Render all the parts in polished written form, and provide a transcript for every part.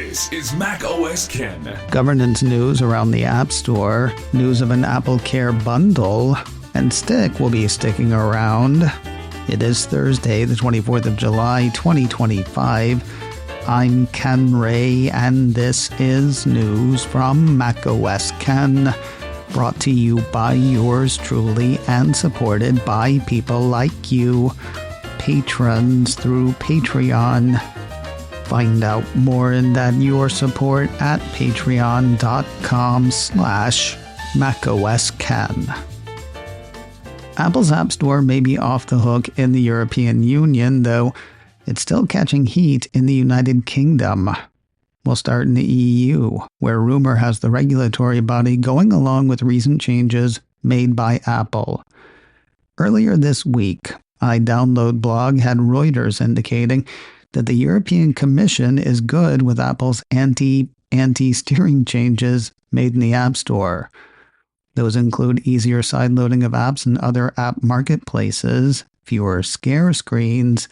This is Mac OS Ken. Governance news around the App Store, news of an AppleCare bundle, and Stick will be sticking around. It is Thursday, the 24th of July, 2025. I'm Ken Ray, and this is news from Mac OS Ken, brought to you by yours truly and supported by people like you, patrons through Patreon. Find out more in that your support at patreon.com/macosken. Apple's App Store may be off the hook in the European Union, though it's still catching heat in the United Kingdom. We'll start in the EU, where rumor has the regulatory body going along with recent changes made by Apple. Earlier this week, iDownload blog had Reuters indicating that the European Commission is good with Apple's anti-steering changes made in the App Store. Those include easier sideloading of apps and other app marketplaces, fewer scare screens,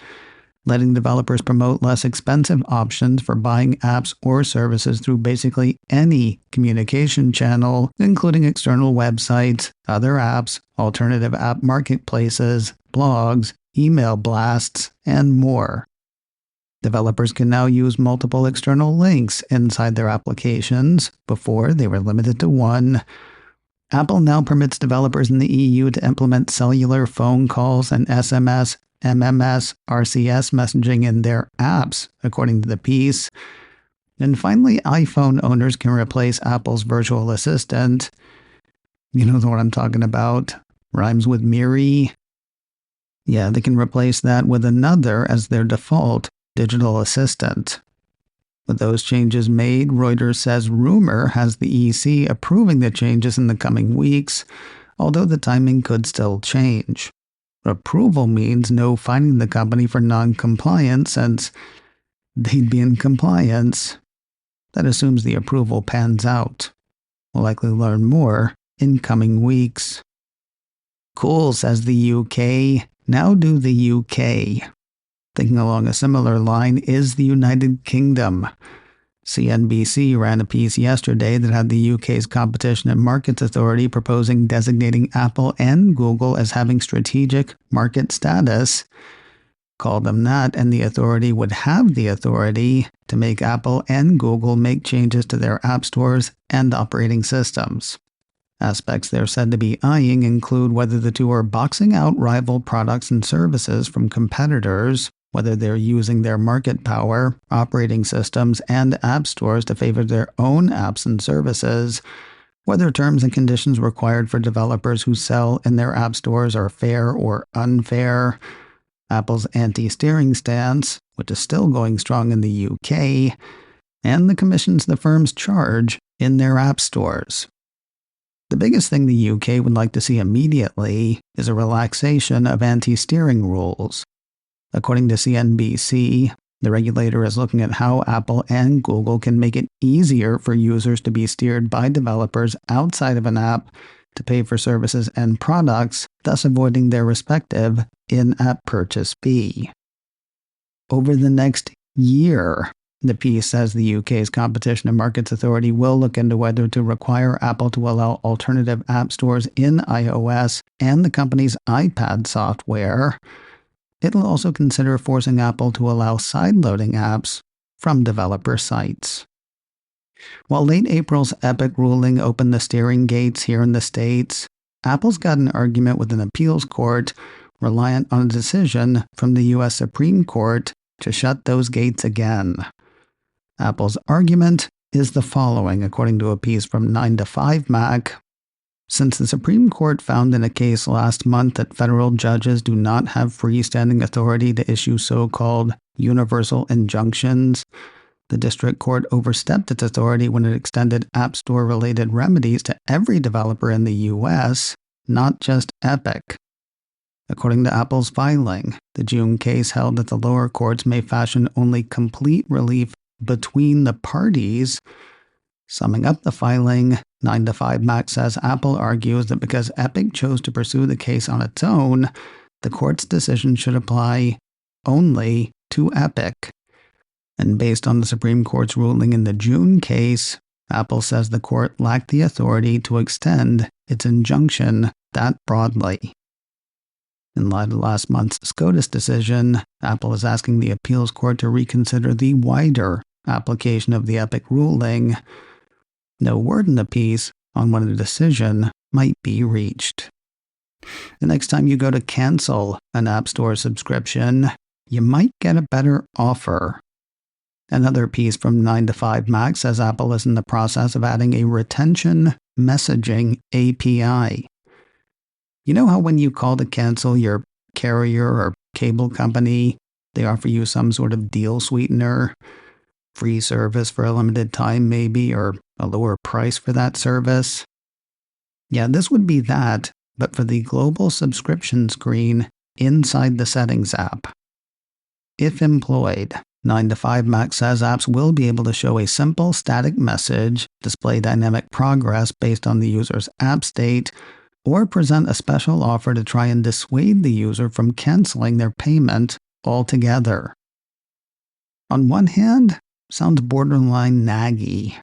letting developers promote less expensive options for buying apps or services through basically any communication channel, including external websites, other apps, alternative app marketplaces, blogs, email blasts, and more. Developers can now use multiple external links inside their applications. Before, they were limited to one. Apple now permits developers in the EU to implement cellular phone calls and SMS, MMS, RCS messaging in their apps, according to the piece. And finally, iPhone owners can replace Apple's virtual assistant. You know what I'm talking about. Rhymes with Miri. Yeah, they can replace that with another as their default digital assistant. With those changes made, Reuters says rumor has the EC approving the changes in the coming weeks, although the timing could still change. Approval means no fining the company for non-compliance since they'd be in compliance. That assumes the approval pans out. We'll likely learn more in coming weeks. Cool, says the UK. Now do the UK. Thinking along a similar line is the United Kingdom. CNBC ran a piece yesterday that had the UK's Competition and Markets Authority proposing designating Apple and Google as having strategic market status. Call them that, and the authority would have the authority to make Apple and Google make changes to their app stores and operating systems. Aspects they're said to be eyeing include whether the two are boxing out rival products and services from competitors, whether they're using their market power, operating systems, and app stores to favor their own apps and services, whether terms and conditions required for developers who sell in their app stores are fair or unfair, Apple's anti-steering stance, which is still going strong in the UK, and the commissions the firms charge in their app stores. The biggest thing the UK would like to see immediately is a relaxation of anti-steering rules. According to CNBC, the regulator is looking at how Apple and Google can make it easier for users to be steered by developers outside of an app to pay for services and products, thus avoiding their respective in-app purchase fee. Over the next year, the piece says the UK's Competition and Markets Authority will look into whether to require Apple to allow alternative app stores in iOS and the company's iPad software. It'll also consider forcing Apple to allow sideloading apps from developer sites. While late April's Epic ruling opened the steering gates here in the States, Apple's got an argument with an appeals court reliant on a decision from the U.S. Supreme Court to shut those gates again. Apple's argument is the following, according to a piece from 9to5Mac. Since the Supreme Court found in a case last month that federal judges do not have freestanding authority to issue so-called universal injunctions, the district court overstepped its authority when it extended App Store-related remedies to every developer in the U.S., not just Epic. According to Apple's filing, the June case held that the lower courts may fashion only complete relief between the parties. Summing up the filing, 9to5Mac says Apple argues that because Epic chose to pursue the case on its own, the court's decision should apply only to Epic. And based on the Supreme Court's ruling in the June case, Apple says the court lacked the authority to extend its injunction that broadly. In light of last month's SCOTUS decision, Apple is asking the appeals court to reconsider the wider application of the Epic ruling. No word in the piece on when a decision might be reached. The next time you go to cancel an App Store subscription, you might get a better offer. Another piece from 9 to 5 Mac says Apple is in the process of adding a retention messaging API. You know how when you call to cancel your carrier or cable company, they offer you some sort of deal sweetener, free service for a limited time maybe, or a lower price for that service? Yeah, this would be that, but for the global subscription screen inside the Settings app. If employed, 9 to 5 Mac says apps will be able to show a simple static message, display dynamic progress based on the user's app state, or present a special offer to try and dissuade the user from canceling their payment altogether. On one hand, sounds borderline naggy.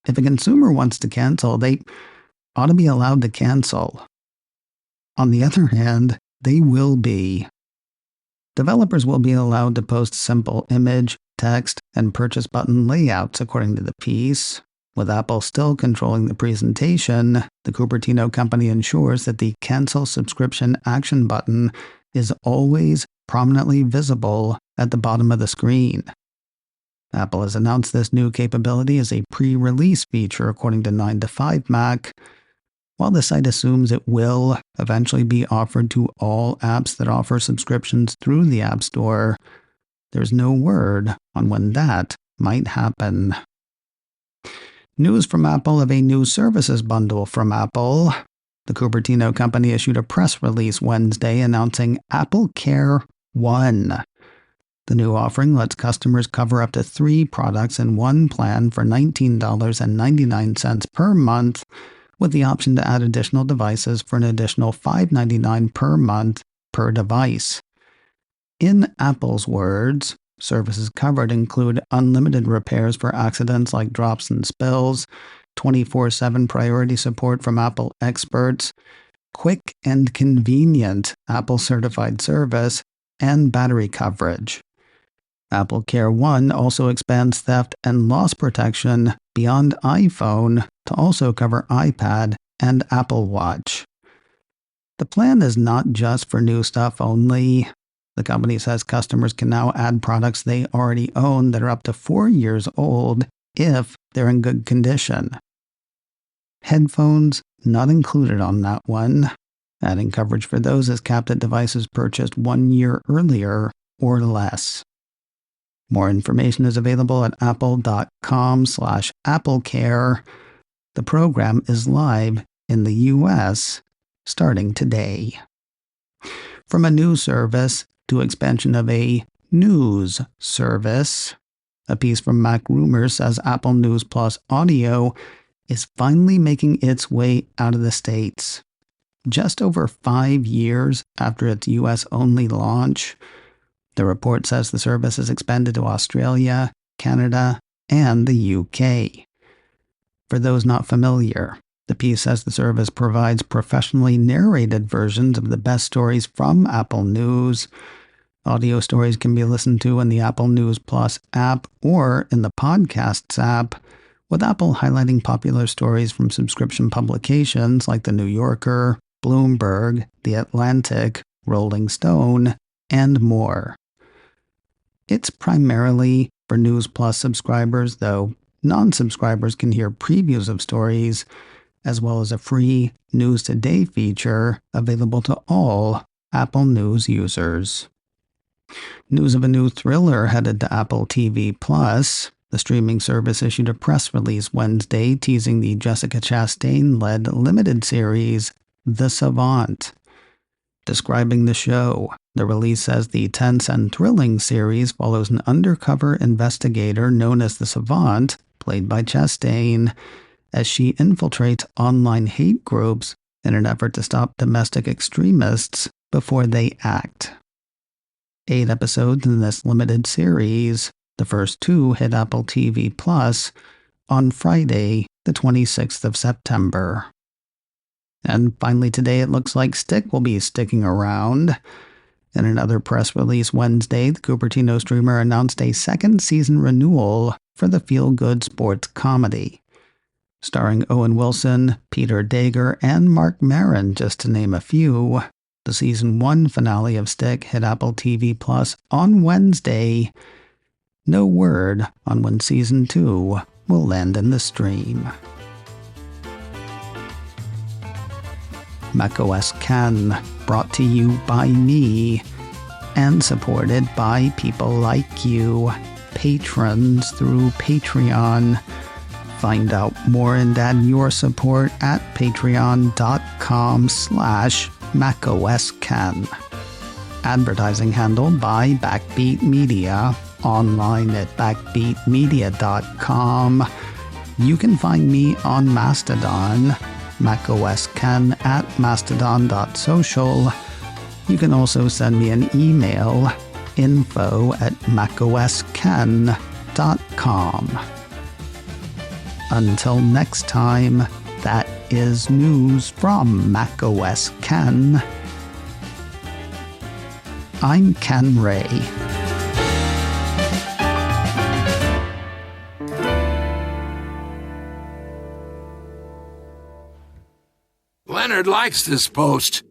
If a consumer wants to cancel, they ought to be allowed to cancel. On the other hand, they will be. Developers will be allowed to post simple image, text, and purchase button layouts according to the piece. With Apple still controlling the presentation, the Cupertino company ensures that the Cancel Subscription Action button is always prominently visible at the bottom of the screen. Apple has announced this new capability as a pre-release feature according to 9 to 5 Mac. While the site assumes it will eventually be offered to all apps that offer subscriptions through the App Store, there's no word on when that might happen. News from Apple of a new services bundle from Apple. The Cupertino company issued a press release Wednesday announcing AppleCare 1. The new offering lets customers cover up to 3 products in one plan for $19.99 per month, with the option to add additional devices for an additional $5.99 per month per device. In Apple's words, services covered include unlimited repairs for accidents like drops and spills, 24/7 priority support from Apple experts, quick and convenient Apple-certified service, and battery coverage. AppleCare 1 also expands theft and loss protection beyond iPhone to also cover iPad and Apple Watch. The plan is not just for new stuff only. The company says customers can now add products they already own that are up to 4 years old if they're in good condition. Headphones not included on that one. Adding coverage for those is capped at devices purchased 1 year earlier or less. More information is available at apple.com/AppleCare. The program is live in the US starting today. From a news service to expansion of a news service, a piece from Mac Rumors says Apple News Plus Audio is finally making its way out of the States. Just over 5 years after its US-only launch, the report says the service has expanded to Australia, Canada, and the UK. For those not familiar, the piece says the service provides professionally narrated versions of the best stories from Apple News. Audio stories can be listened to in the Apple News Plus app or in the Podcasts app, with Apple highlighting popular stories from subscription publications like The New Yorker, Bloomberg, The Atlantic, Rolling Stone, and more. It's primarily for News Plus subscribers, though non-subscribers can hear previews of stories, as well as a free News Today feature available to all Apple News users. News of a new thriller headed to Apple TV+. The streaming service issued a press release Wednesday teasing the Jessica Chastain-led limited series, The Savant. Describing the show, the release says the tense and thrilling series follows an undercover investigator known as the Savant, played by Chastain, as she infiltrates online hate groups in an effort to stop domestic extremists before they act. 8 episodes in this limited series The first 2 hit Apple TV Plus on Friday, the 26th of September. And finally today, it looks like Stick will be sticking around. In another press release Wednesday, the Cupertino streamer announced a second season renewal for the feel-good sports comedy. Starring Owen Wilson, Peter Dager, and Mark Maron, just to name a few, the Season 1 finale of Stick hit Apple TV Plus on Wednesday. No word on when Season 2 will land in the stream. macOS Can, brought to you by me, and supported by people like you, patrons through Patreon. Find out more and add your support at patreon.com/macOSCan. Advertising handle by Backbeat Media, online at backbeatmedia.com. You can find me on Mastodon, macOSCan at mastodon.social. You can also send me an email, info@macoscan.com. Until next time, that is news from macOS Ken. I'm Ken Ray. Leonard likes this post.